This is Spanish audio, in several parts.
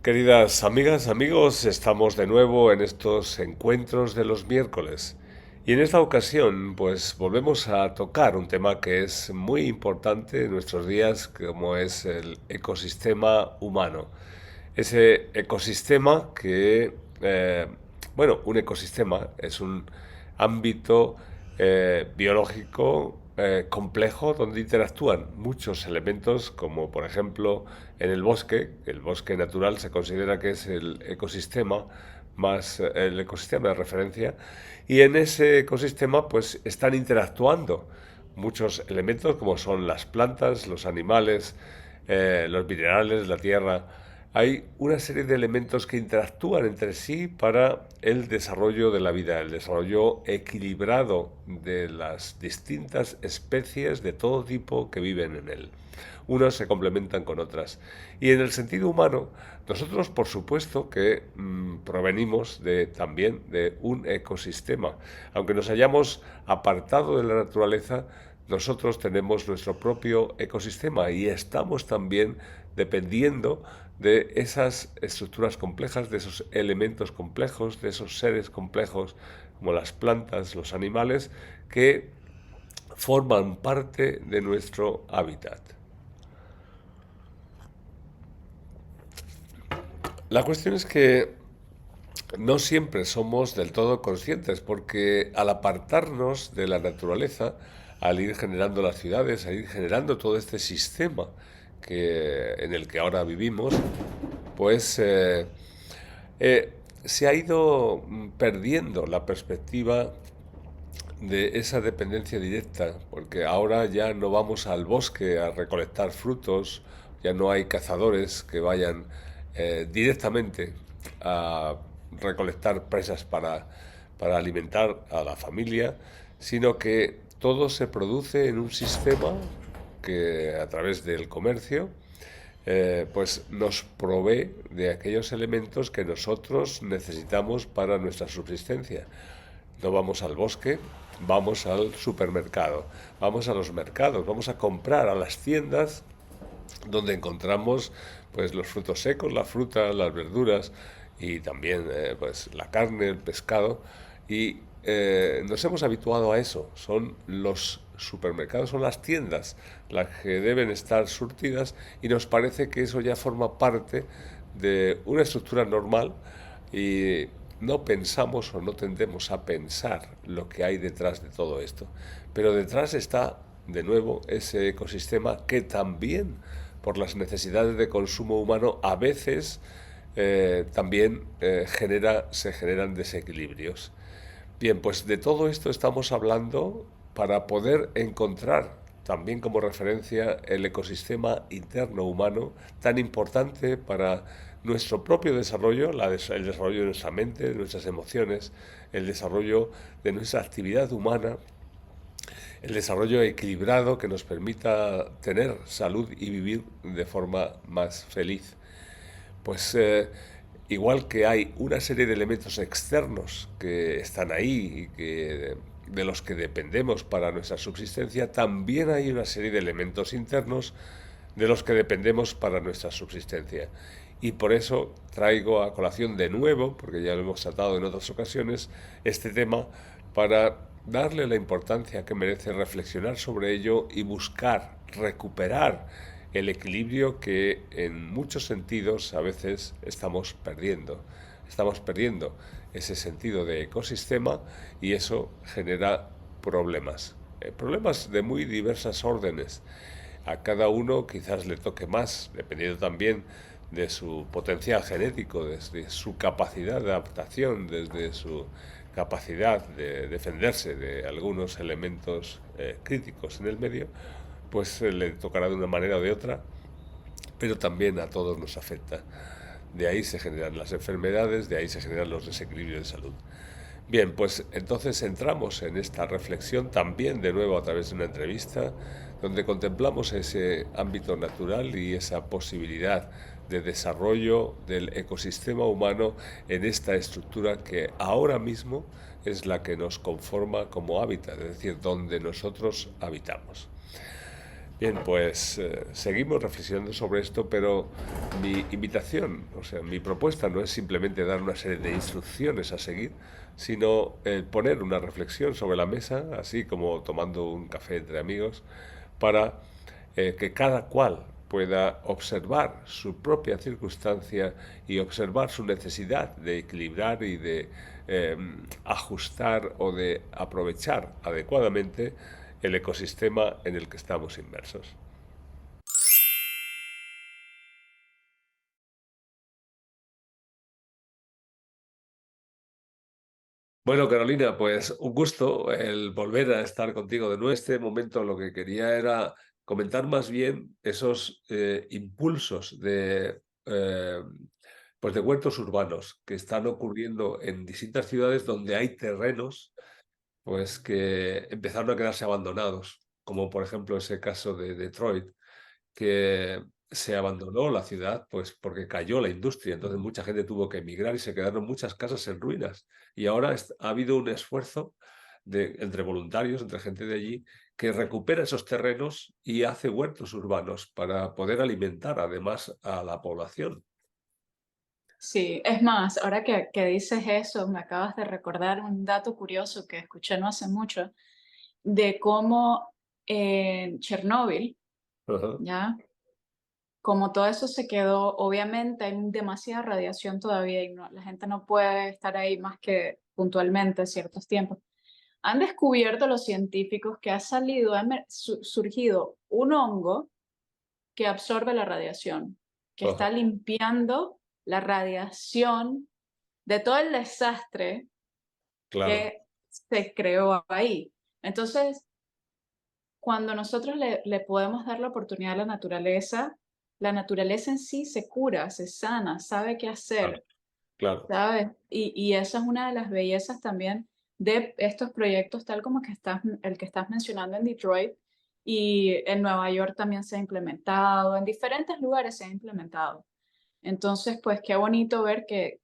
Queridas amigas, amigos, estamos de nuevo en estos encuentros de los miércoles. Y en esta ocasión, pues volvemos a tocar un tema que es muy importante en nuestros días, como es el ecosistema humano. Ese ecosistema bueno, un ecosistema es un ámbito biológico complejo donde interactúan muchos elementos, como por ejemplo en el bosque natural se considera que es el ecosistema el ecosistema de referencia, y en ese ecosistema pues están interactuando muchos elementos como son las plantas, los animales, los minerales, la tierra. Hay una serie de elementos que interactúan entre sí para el desarrollo de la vida, el desarrollo equilibrado de las distintas especies de todo tipo que viven en él. Unas se complementan con otras. Y en el sentido humano, nosotros por supuesto que provenimos también de un ecosistema. Aunque nos hayamos apartado de la naturaleza, nosotros tenemos nuestro propio ecosistema y estamos también dependiendo de esas estructuras complejas, de esos elementos complejos, de esos seres complejos como las plantas, los animales, que forman parte de nuestro hábitat. La cuestión es que no siempre somos del todo conscientes, porque al apartarnos de la naturaleza, al ir generando las ciudades, al ir generando todo este sistema en el que ahora vivimos, pues se ha ido perdiendo la perspectiva de esa dependencia directa, porque ahora ya no vamos al bosque a recolectar frutos, ya no hay cazadores que vayan directamente a recolectar presas para alimentar a la familia, sino que todo se produce en un sistema que a través del comercio pues nos provee de aquellos elementos que nosotros necesitamos para nuestra subsistencia. No vamos al bosque, vamos al supermercado, vamos a los mercados, vamos a comprar a las tiendas donde encontramos pues los frutos secos, la fruta, las verduras y también pues la carne, el pescado, y nos hemos habituado a eso. Son los supermercados, son las tiendas las que deben estar surtidas, y nos parece que eso ya forma parte de una estructura normal, y no pensamos o no tendemos a pensar lo que hay detrás de todo esto. Pero detrás está, de nuevo, ese ecosistema que también, por las necesidades de consumo humano, a veces también se generan desequilibrios. Bien, pues de todo esto estamos hablando para poder encontrar también como referencia el ecosistema interno humano, tan importante para nuestro propio desarrollo, el desarrollo de nuestra mente, de nuestras emociones, el desarrollo de nuestra actividad humana, el desarrollo equilibrado que nos permita tener salud y vivir de forma más feliz. Pues igual que hay una serie de elementos externos que están ahí y de los que dependemos para nuestra subsistencia, también hay una serie de elementos internos de los que dependemos para nuestra subsistencia. Y por eso traigo a colación de nuevo, porque ya lo hemos tratado en otras ocasiones, este tema para darle la importancia que merece, reflexionar sobre ello y buscar recuperar el equilibrio que en muchos sentidos a veces estamos perdiendo. Estamos perdiendo ese sentido de ecosistema, y eso genera problemas. Problemas de muy diversas órdenes. A cada uno quizás le toque más, dependiendo también de su potencial genético, desde su capacidad de adaptación, desde su capacidad de defenderse de algunos elementos críticos en el medio, pues le tocará de una manera o de otra, pero también a todos nos afecta. De ahí se generan las enfermedades, de ahí se generan los desequilibrios de salud. Bien, pues entonces entramos en esta reflexión también de nuevo a través de una entrevista donde contemplamos ese ámbito natural y esa posibilidad de desarrollo del ecosistema humano en esta estructura que ahora mismo es la que nos conforma como hábitat, es decir, donde nosotros habitamos. Bien, pues seguimos reflexionando sobre esto, pero mi invitación, o sea, mi propuesta no es simplemente dar una serie de instrucciones a seguir, sino poner una reflexión sobre la mesa, así como tomando un café entre amigos, para que cada cual pueda observar su propia circunstancia y observar su necesidad de equilibrar y de eh, ajustar o de aprovechar adecuadamente el ecosistema en el que estamos inmersos. Bueno, Carolina, pues un gusto el volver a estar contigo de nuevo. Este momento lo que quería era comentar más bien esos impulsos pues de huertos urbanos que están ocurriendo en distintas ciudades donde hay terrenos pues que empezaron a quedarse abandonados, como por ejemplo ese caso de Detroit, que se abandonó la ciudad pues porque cayó la industria, entonces mucha gente tuvo que emigrar y se quedaron muchas casas en ruinas. Y ahora ha habido un esfuerzo entre voluntarios, entre gente de allí, que recupera esos terrenos y hace huertos urbanos para poder alimentar además a la población. Sí, es más, ahora que dices eso, me acabas de recordar un dato curioso que escuché no hace mucho, de cómo en Chernóbil, Ajá, ¿ya? Como todo eso se quedó, obviamente hay demasiada radiación todavía y la gente no puede estar ahí más que puntualmente ciertos tiempos. Han descubierto los científicos que ha salido, surgido un hongo que absorbe la radiación, que ajá, está limpiando la radiación de todo el desastre claro, que se creó ahí. Entonces, cuando nosotros le podemos dar la oportunidad a la naturaleza en sí se cura, se sana, sabe qué claro, hacer, claro. ¿sabes? Y esa es una de las bellezas también de estos proyectos, tal como el que estás mencionando en Detroit, y en Nueva York también se ha implementado, en diferentes lugares se ha implementado. Entonces, pues qué bonito ver que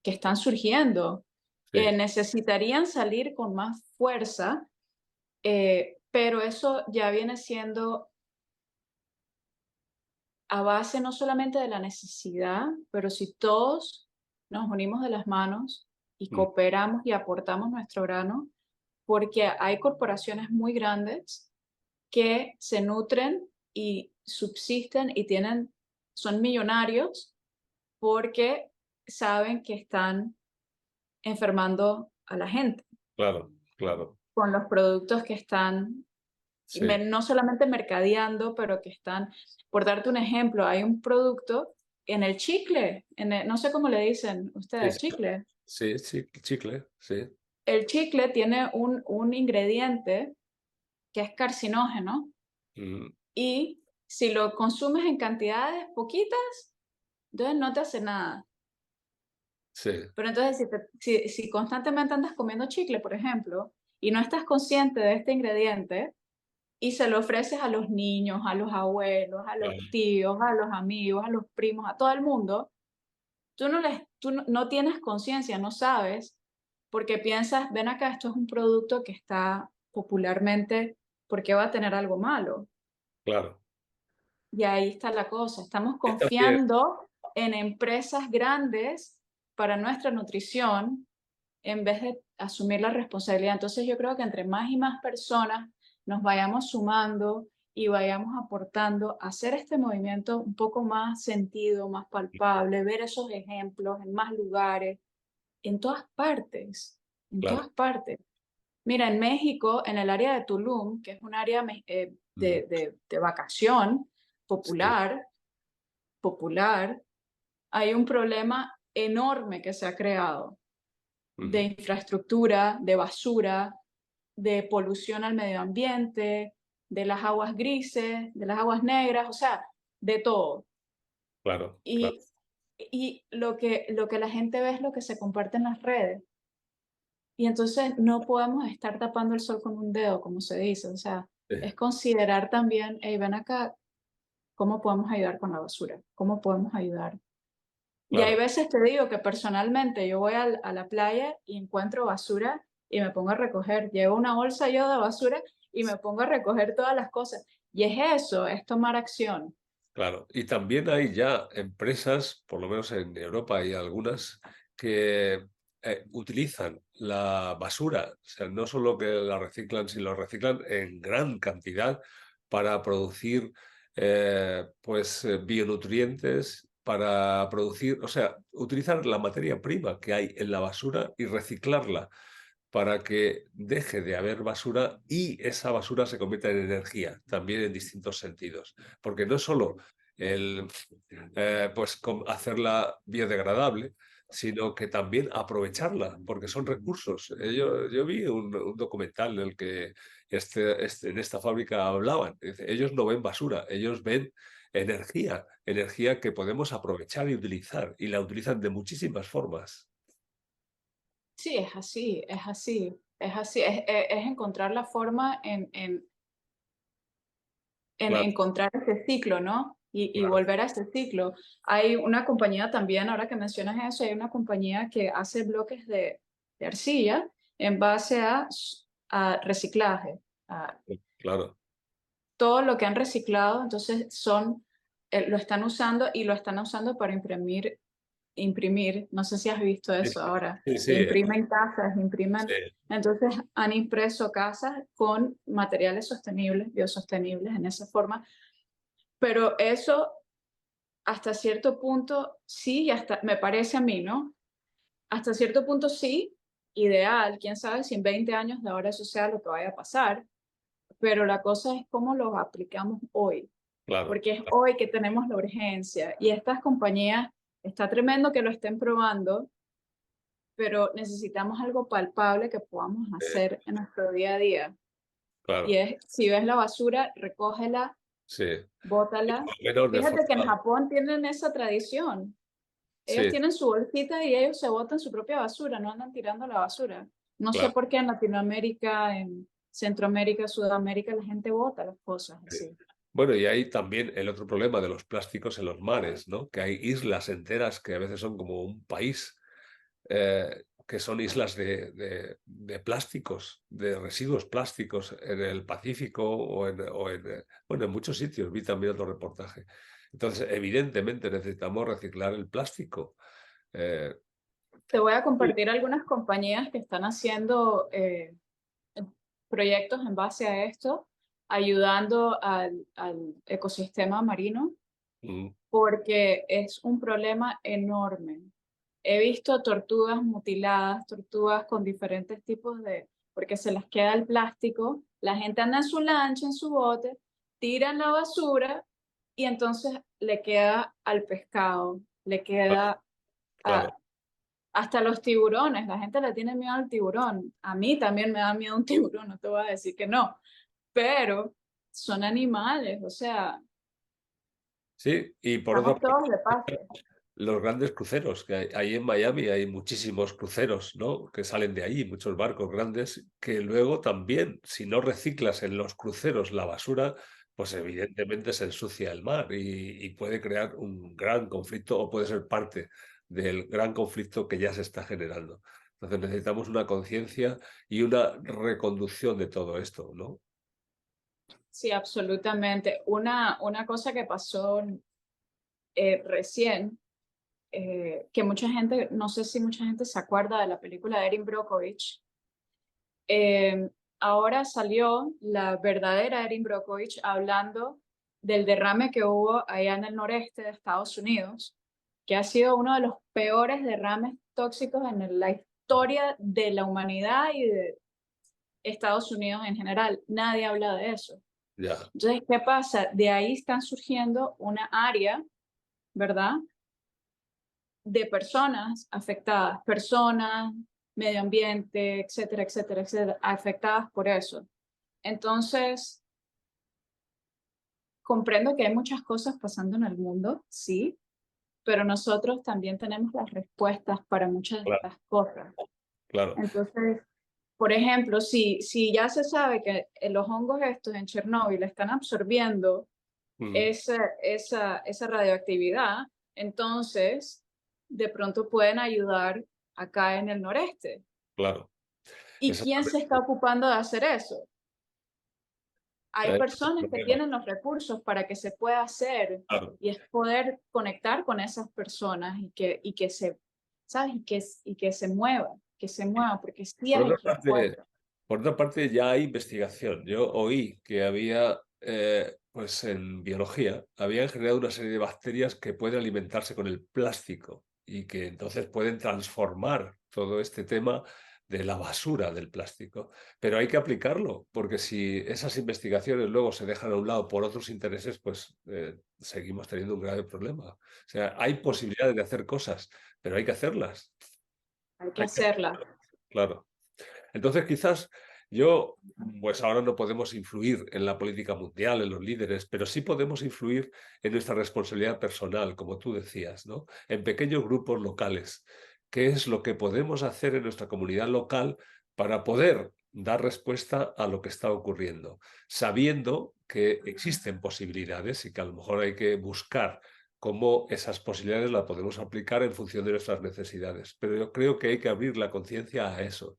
están surgiendo. Sí, Necesitarían salir con más fuerza, pero eso ya viene siendo a base no solamente de la necesidad, pero si todos nos unimos de las manos y mm, cooperamos y aportamos nuestro grano, porque hay corporaciones muy grandes que se nutren y subsisten y son millonarios porque saben que están enfermando a la gente claro, claro. con los productos que están Sí, no solamente mercadeando, pero que están, por darte un ejemplo, hay un producto en el chicle, no sé cómo le dicen sí, ustedes, sí, chicle. sí, sí, chicle, sí. El chicle tiene un ingrediente que es carcinógeno Mm, y si lo consumes en cantidades poquitas, entonces no te hace nada. sí, Pero entonces si constantemente andas comiendo chicle, por ejemplo, y no estás consciente de este ingrediente, y se lo ofreces a los niños, a los abuelos, a los claro, tíos, a los amigos, a los primos, a todo el mundo, tú no tienes conciencia, no sabes, porque piensas, ven acá, esto es un producto que está popularmente, ¿por qué va a tener algo malo? claro. Y ahí está la cosa, estamos Es también, confiando en empresas grandes para nuestra nutrición en vez de asumir la responsabilidad. Entonces yo creo que entre más y más personas nos vayamos sumando y vayamos aportando a hacer este movimiento un poco más sentido, más palpable, ver esos ejemplos en más lugares, en todas partes, en claro. todas partes. Mira, en México, en el área de Tulum, que es un área Mm, de vacación sí, popular, popular, hay un problema enorme que se ha creado de ujú, infraestructura, de basura, de polución al medio ambiente, de las aguas grises, de las aguas negras, o sea, de todo. claro, claro. Y, y lo que la gente ve es lo que se comparte en las redes. Y entonces no podemos estar tapando el sol con un dedo, como se dice. O sea, Sí, es considerar también, hey, ven acá, ¿cómo podemos ayudar con la basura? ¿Cómo podemos ayudar? Y hay claro, veces te digo que personalmente yo voy a la playa y encuentro basura y me pongo a recoger. Llevo una bolsa yo de basura y me pongo a recoger todas las cosas. Y es eso, es tomar acción. Claro, y también hay ya empresas, por lo menos en Europa hay algunas, que utilizan la basura, o sea, no solo que la reciclan, sino la reciclan en gran cantidad para producir bionutrientes, para producir, o sea, utilizar la materia prima que hay en la basura y reciclarla para que deje de haber basura y esa basura se convierta en energía, también en distintos sentidos. Porque no es solo el hacerla biodegradable, sino que también aprovecharla, porque son recursos. Yo vi un documental en el que en esta fábrica hablaban. Dice, ellos no ven basura, ellos ven energía, energía que podemos aprovechar y utilizar, y la utilizan de muchísimas formas. Sí, es así, es así, es así, es encontrar la forma en Claro, encontrar ese ciclo, ¿no? Y claro. volver a ese ciclo. Hay una compañía también, ahora que mencionas eso, hay una compañía que hace bloques de arcilla en base a reciclaje, a Claro. todo lo que han reciclado, entonces lo están usando y lo están usando para imprimir, no sé si has visto Sí, eso ahora, sí, sí, imprimen casas, sí, entonces han impreso casas con materiales sostenibles, biosostenibles en esa forma, pero eso hasta cierto punto sí, y hasta me parece a mí, ¿no? Hasta cierto punto sí, ideal, quién sabe si en 20 años de ahora eso sea lo que vaya a pasar, pero la cosa es cómo lo aplicamos hoy, claro, porque es hoy que tenemos la urgencia y estas compañías, está tremendo que lo estén probando, pero necesitamos algo palpable que podamos hacer en nuestro día a día. Y claro, es, si ves la basura, recógela, sí. Y por bótala. lo menos Fíjate que en reforzar. Japón tienen esa tradición. Ellos Sí, tienen su bolsita y ellos se botan su propia basura, no andan tirando la basura. No sé claro. por qué en Latinoamérica, en Centroamérica, Sudamérica, la gente bota las cosas Sí. así. Bueno, y hay también el otro problema de los plásticos en los mares, ¿no? Que hay islas enteras que a veces son como un país, que son islas de plásticos, de residuos plásticos en el Pacífico bueno, en muchos sitios. Vi también otro reportaje. Entonces, evidentemente necesitamos reciclar el plástico. Eh, Te voy a Sí. compartir algunas compañías que están haciendo proyectos en base a esto, ayudando al ecosistema marino, Mm, porque es un problema enorme. He visto tortugas mutiladas, tortugas con diferentes tipos porque se les queda el plástico, la gente anda en su lancha, en su bote, tiran la basura y entonces le queda al pescado, le claro, queda claro. a, hasta los tiburones, la gente le tiene miedo al tiburón. A mí también me da miedo un tiburón, no te voy a decir que no, pero son animales, o sea, Sí, y por otra estamos todos parte, de paso. los grandes cruceros, que hay en Miami hay muchísimos cruceros, ¿no? Que salen de ahí, muchos barcos grandes, que luego también, si no reciclas en los cruceros la basura, pues evidentemente se ensucia el mar y puede crear un gran conflicto o puede ser parte del gran conflicto que ya se está generando. Entonces necesitamos una conciencia y una reconducción de todo esto, ¿no? Sí, absolutamente. Una cosa que pasó recién, que mucha gente, no sé si mucha gente se acuerda de la película de Erin Brockovich. Eh, Ahora salió la verdadera Erin Brockovich hablando del derrame que hubo allá en el noreste de Estados Unidos, que ha sido uno de los peores derrames tóxicos en la historia de la humanidad y de Estados Unidos en general. Nadie habla de eso. Ya, Entonces, ¿qué pasa? De ahí están surgiendo una área, ¿verdad? De personas afectadas, personas, medio ambiente, etcétera, etcétera, etcétera, afectadas por eso. Entonces, comprendo que hay muchas cosas pasando en el mundo, sí, pero nosotros también tenemos las respuestas para muchas de claro, estas cosas. claro. Entonces, por ejemplo, si ya se sabe que los hongos estos en Chernóbil están absorbiendo Mm, esa radioactividad, entonces de pronto pueden ayudar acá en el noreste. claro, ¿Y quién se está exactamente. ocupando de hacer eso? hay Ese es el personas que problema. tienen los recursos para que se pueda hacer Claro. y es poder conectar con esas personas y que se, ¿sabes? Y que se mueva, porque sí Por hay otra parte, respuesta. por otra parte, ya hay investigación. Yo oí que había, pues en biología, habían generado una serie de bacterias que pueden alimentarse con el plástico y que entonces pueden transformar todo este tema de la basura del plástico. Pero hay que aplicarlo, porque si esas investigaciones luego se dejan a un lado por otros intereses, pues seguimos teniendo un grave problema. O sea, hay posibilidades de hacer cosas, pero hay que hacerlas. Hay que Hay que hacerla. hacerlas, claro. Entonces, quizás yo, pues ahora no podemos influir en la política mundial, en los líderes, pero sí podemos influir en nuestra responsabilidad personal, como tú decías, ¿no? En pequeños grupos locales. ¿Qué es lo que podemos hacer en nuestra comunidad local para poder dar respuesta a lo que está ocurriendo, sabiendo que existen posibilidades y que a lo mejor hay que buscar cómo esas posibilidades las podemos aplicar en función de nuestras necesidades? Pero yo creo que hay que abrir la conciencia a eso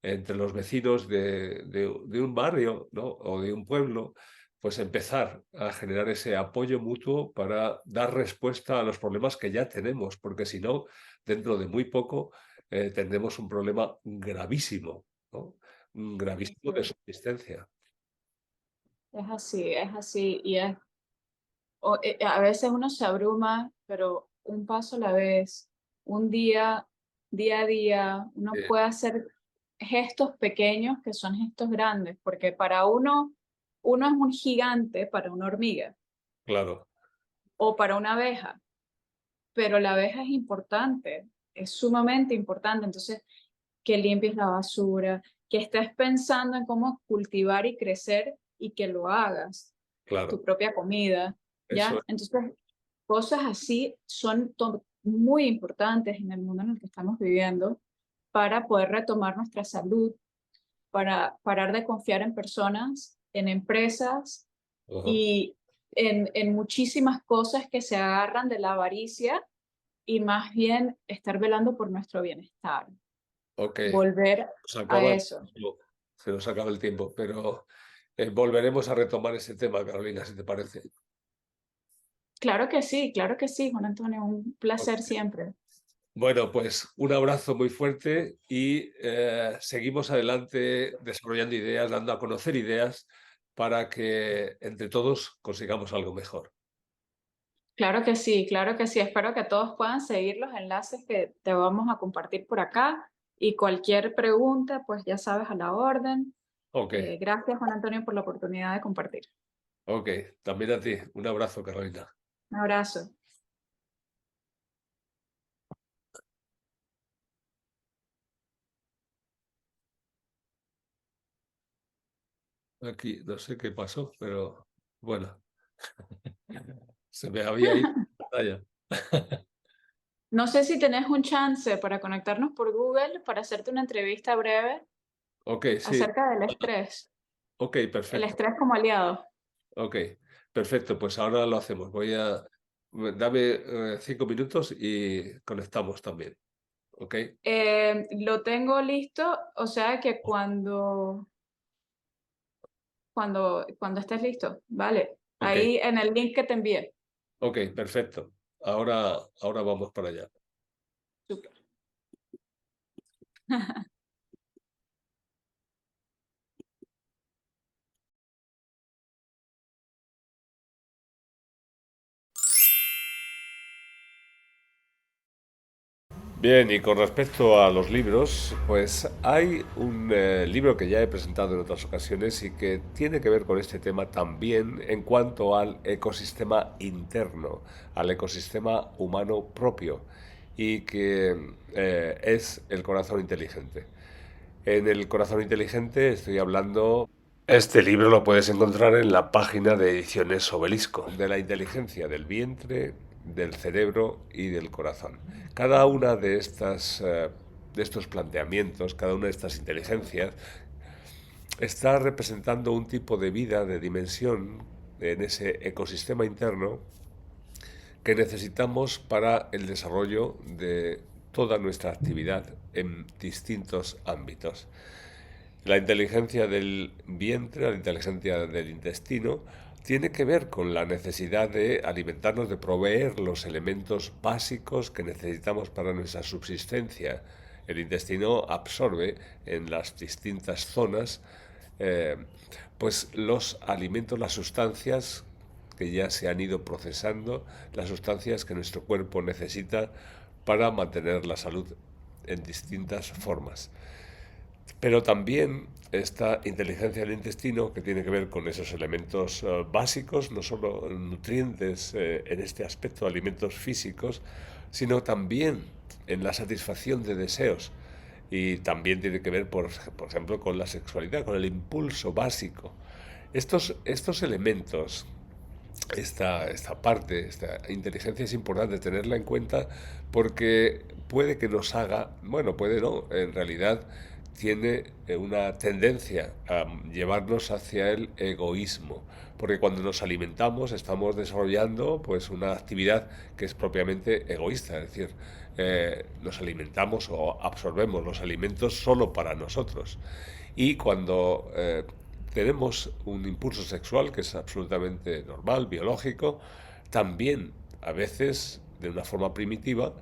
entre los vecinos de un barrio, ¿no? O de un pueblo, pues empezar a generar ese apoyo mutuo para dar respuesta a los problemas que ya tenemos, porque si no, dentro de muy poco tendremos un problema gravísimo, ¿no? Gravísimo de subsistencia. Es así, y es, a veces uno se abruma, pero un paso a la vez, un día, día a día, uno Eh, puede hacer gestos pequeños que son gestos grandes, porque para uno es un gigante para una hormiga claro, o para una abeja, pero la abeja es importante, es sumamente importante. Entonces, que limpies la basura, que estés pensando en cómo cultivar y crecer y que lo hagas, tu claro. propia comida, Eso ¿ya? Entonces, cosas así son muy importantes en el mundo en el que estamos viviendo para poder retomar nuestra salud, para parar de confiar en personas, en empresas ajá. y en muchísimas cosas que se agarran de la avaricia y más bien estar velando por nuestro bienestar, Ok, volver se a acaba el eso. tiempo, se nos acaba el tiempo, pero volveremos a retomar ese tema, Carolina, si te parece. Claro que sí, Juan Antonio, un placer siempre. Bueno, pues un abrazo muy fuerte y seguimos adelante desarrollando ideas, dando a conocer ideas para que entre todos consigamos algo mejor. Claro que sí. Espero que todos puedan seguir los enlaces que te vamos a compartir por acá y cualquier pregunta, pues ya sabes, a la orden. Ok, Gracias, Juan Antonio, por la oportunidad de compartir. ok. También a ti. Un abrazo, Carolina. Un abrazo. Aquí no sé qué pasó, pero bueno, se me había ido la pantalla. No sé si tenés un chance para conectarnos por Google para hacerte una entrevista breve Ok, sí. acerca del estrés, Ok, el perfecto. estrés como aliado. Ok, perfecto. Pues ahora lo hacemos. Dame 5 minutos y conectamos también. Ok. Lo tengo listo, o sea que cuando estés listo, vale. Ok, Ahí en el link que te envié. ok, perfecto. Ahora vamos para allá. Súper. Bien, y con respecto a los libros, pues hay un libro que ya he presentado en otras ocasiones y que tiene que ver con este tema también en cuanto al ecosistema interno, al ecosistema humano propio y que es el corazón inteligente. En el corazón inteligente estoy hablando. Este libro lo puedes encontrar en la página de Ediciones Obelisco, de la inteligencia del vientre, del cerebro y del corazón. Cada una de estos planteamientos, cada una de estas inteligencias, está representando un tipo de vida, de dimensión en ese ecosistema interno que necesitamos para el desarrollo de toda nuestra actividad en distintos ámbitos. La inteligencia del vientre, la inteligencia del intestino, tiene que ver con la necesidad de alimentarnos, de proveer los elementos básicos que necesitamos para nuestra subsistencia. El intestino absorbe en las distintas zonas eh, pues los alimentos, las sustancias que ya se han ido procesando, las sustancias que nuestro cuerpo necesita para mantener la salud en distintas formas. Pero también esta inteligencia del intestino, que tiene que ver con esos elementos básicos, no solo nutrientes en este aspecto, alimentos físicos, sino también en la satisfacción de deseos. Y también tiene que ver, por ejemplo, con la sexualidad, con el impulso básico. Estos elementos, esta parte, esta inteligencia es importante tenerla en cuenta porque puede que nos haga, bueno, puede no, en realidad tiene una tendencia a llevarnos hacia el egoísmo, porque cuando nos alimentamos estamos desarrollando pues una actividad que es propiamente egoísta, es decir, nos alimentamos o absorbemos los alimentos solo para nosotros. Y cuando tenemos un impulso sexual que es absolutamente normal, biológico, también a veces de una forma primitiva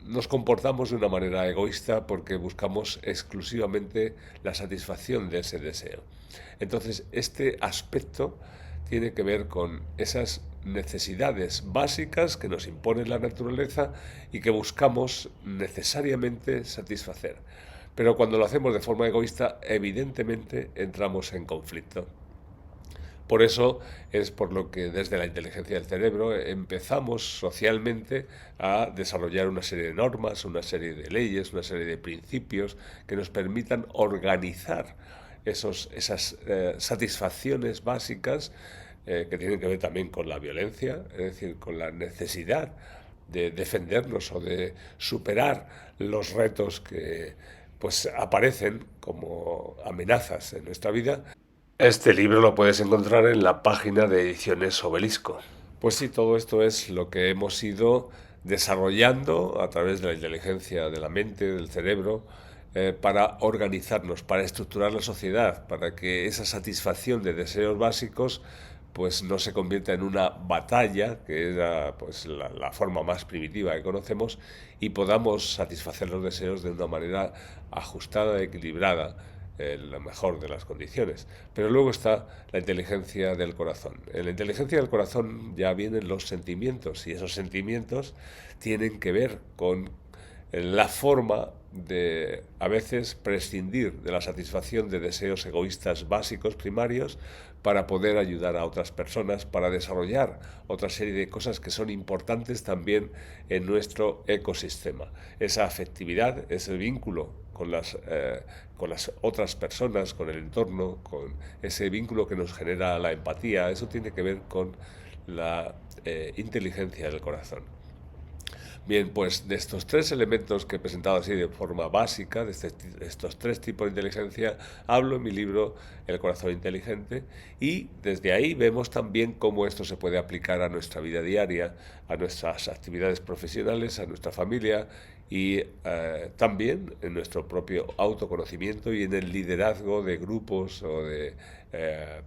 nos comportamos de una manera egoísta porque buscamos exclusivamente la satisfacción de ese deseo. Entonces, este aspecto tiene que ver con esas necesidades básicas que nos impone la naturaleza y que buscamos necesariamente satisfacer. Pero cuando lo hacemos de forma egoísta, evidentemente entramos en conflicto. Por eso es por lo que desde la inteligencia del cerebro empezamos socialmente a desarrollar una serie de normas, una serie de leyes, una serie de principios que nos permitan organizar esas satisfacciones básicas que tienen que ver también con la violencia, es decir, con la necesidad de defendernos o de superar los retos que pues aparecen como amenazas en nuestra vida. Este libro lo puedes encontrar en la página de Ediciones Obelisco. Pues sí, todo esto es lo que hemos ido desarrollando a través de la inteligencia de la mente, del cerebro, para organizarnos, para estructurar la sociedad, para que esa satisfacción de deseos básicos pues no se convierta en una batalla, que era pues la forma más primitiva que conocemos, y podamos satisfacer los deseos de una manera ajustada, equilibrada, en la mejor de las condiciones. Pero luego está la inteligencia del corazón. En la inteligencia del corazón ya vienen los sentimientos, y esos sentimientos tienen que ver con la forma de a veces prescindir de la satisfacción de deseos egoístas básicos primarios para poder ayudar a otras personas, para desarrollar otra serie de cosas que son importantes también en nuestro ecosistema. Esa afectividad, ese vínculo con las otras personas, con el entorno, con ese vínculo que nos genera la empatía, eso tiene que ver con la inteligencia del corazón. Bien, pues de estos tres elementos que he presentado así de forma básica, estos tres tipos de inteligencia, hablo en mi libro El corazón inteligente, y desde ahí vemos también cómo esto se puede aplicar a nuestra vida diaria, a nuestras actividades profesionales, a nuestra familia y también en nuestro propio autoconocimiento y en el liderazgo de grupos o de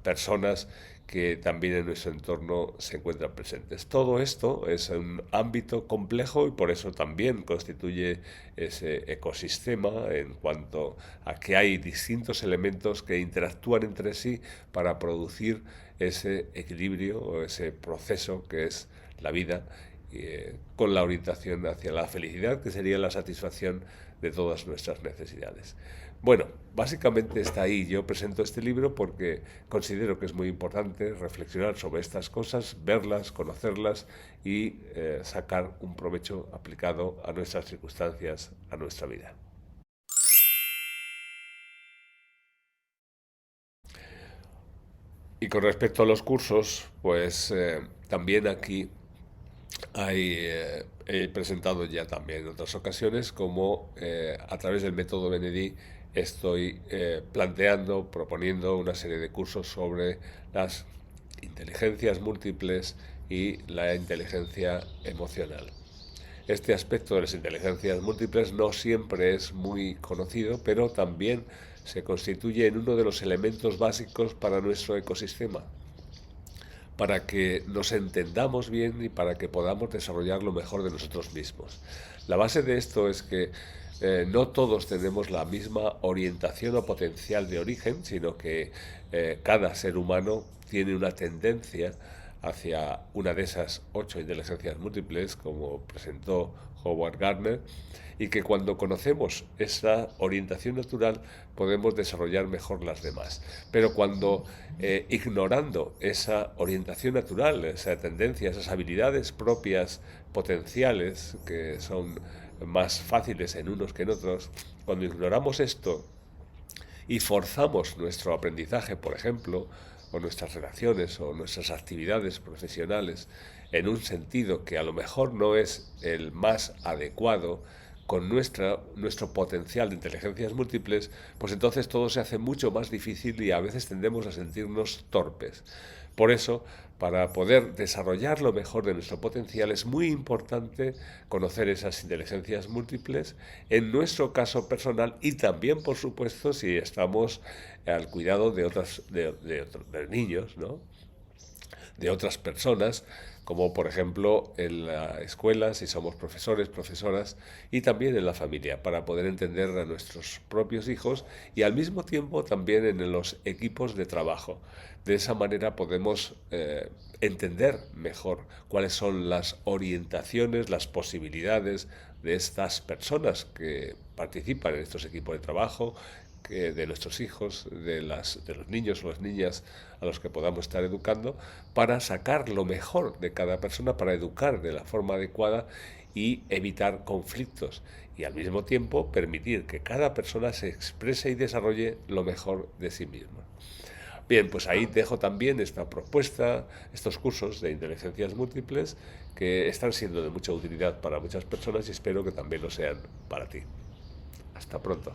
personas que también en nuestro entorno se encuentran presentes. Todo esto es un ámbito complejo y por eso también constituye ese ecosistema en cuanto a que hay distintos elementos que interactúan entre sí para producir ese equilibrio o ese proceso que es la vida, con la orientación hacia la felicidad, que sería la satisfacción de todas nuestras necesidades. Bueno, básicamente está ahí. Yo presento este libro porque considero que es muy importante reflexionar sobre estas cosas, verlas, conocerlas y sacar un provecho aplicado a nuestras circunstancias, a nuestra vida. Y con respecto a los cursos, pues también aquí he presentado ya también en otras ocasiones como a través del método Benedí estoy planteando, proponiendo una serie de cursos sobre las inteligencias múltiples y la inteligencia emocional. Este aspecto de las inteligencias múltiples no siempre es muy conocido, pero también se constituye en uno de los elementos básicos para nuestro ecosistema, para que nos entendamos bien y para que podamos desarrollar lo mejor de nosotros mismos. La base de esto es que no todos tenemos la misma orientación o potencial de origen, sino que cada ser humano tiene una tendencia hacia una de esas 8 inteligencias múltiples, como presentó Howard Gardner, y que cuando conocemos esa orientación natural podemos desarrollar mejor las demás. Pero cuando ignorando esa orientación natural, esa tendencia, esas habilidades propias potenciales que son más fáciles en unos que en otros, cuando ignoramos esto y forzamos nuestro aprendizaje, por ejemplo, o nuestras relaciones o nuestras actividades profesionales en un sentido que a lo mejor no es el más adecuado con nuestro potencial de inteligencias múltiples, pues entonces todo se hace mucho más difícil y a veces tendemos a sentirnos torpes. Por eso, para poder desarrollar lo mejor de nuestro potencial es muy importante conocer esas inteligencias múltiples en nuestro caso personal y también, por supuesto, si estamos al cuidado de niños, ¿no? De otras personas, como por ejemplo en la escuela, si somos profesores, profesoras, y también en la familia, para poder entender a nuestros propios hijos y al mismo tiempo también en los equipos de trabajo. De esa manera podemos entender mejor cuáles son las orientaciones, las posibilidades de estas personas que participan en estos equipos de trabajo, de nuestros hijos, de los niños o las niñas a los que podamos estar educando, para sacar lo mejor de cada persona, para educar de la forma adecuada y evitar conflictos y al mismo tiempo permitir que cada persona se exprese y desarrolle lo mejor de sí misma. Bien, pues ahí dejo también esta propuesta, estos cursos de inteligencias múltiples que están siendo de mucha utilidad para muchas personas y espero que también lo sean para ti. Hasta pronto.